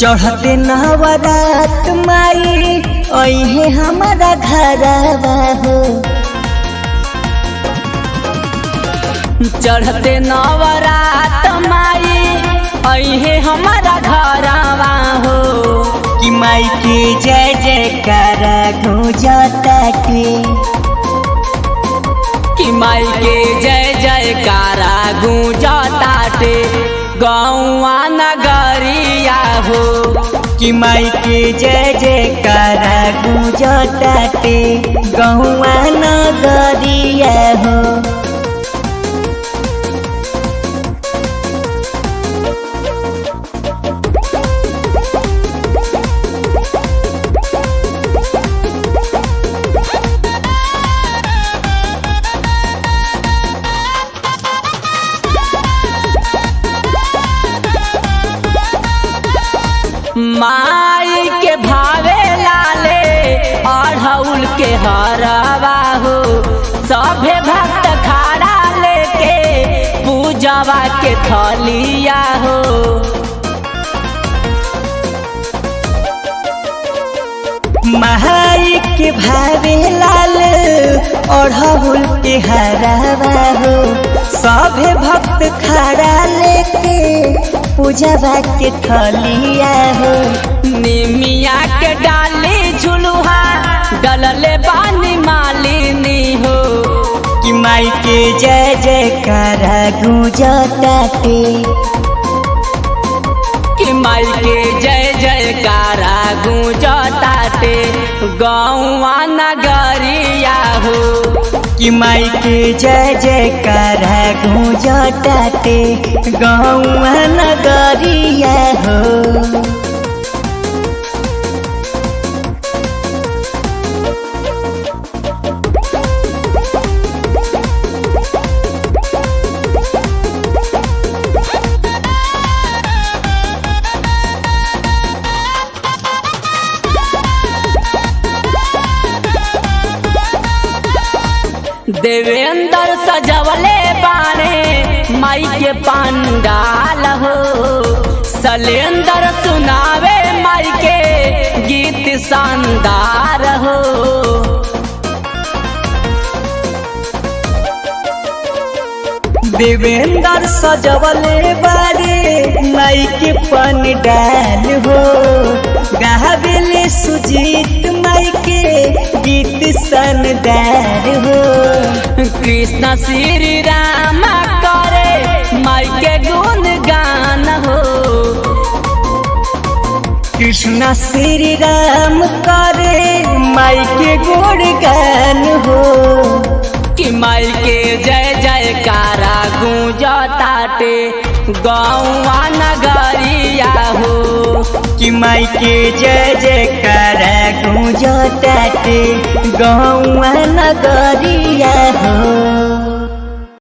चढ़ते नवरात माई अइहे हमारा घरवा हो। चढ़ते नवरात माई अइहे हमारा घरवा हो। कि माई के जय जयकारा गूंजताटे, कि माई के जय जयकारा गूंजताटे गौआ नगरिया हो। कि माई के जय जयकारा गूंजताटे गौआ नगरिया हो। माई के भावे लाले अढ़ौल के हरवा हो। सभे भक्त खड़ा लेके पूजवा के थलिया हो। माई के भावे लाल अढ़ौल के हरवा हो। सभे भक्त खड़ा लेके पूजवा के थलिया हो। निमिया के डाली झुलुहा डलले बानी मालिनी हो। कि माई के जय जयकारा गूंजताटे, कि माई के जय जयकारा गूंजताटे गौआ नगरिया हो। कि माई के जय जयकारा गूंजताटे गौआ नगरिया हो। देवेंद्र सजवले बाणे माई के पंडाल हो। शैलेंद्र सुनावे माई के गीत शानदार हो। देवेंद्र सजवले बारे माई के पंडाल हो। गावेले सुजीत माई के गीत शानदार हो। कृष्ण श्री राम करे माई के गुणगान हो। कृष्ण श्री राम करे माई के गुणगान हो। कि माई के जय जयकारा गूंजताटे गौआ नगरिया हो। कि माई के जय जयकारा गूंजताटे गौआ नगरिया हो।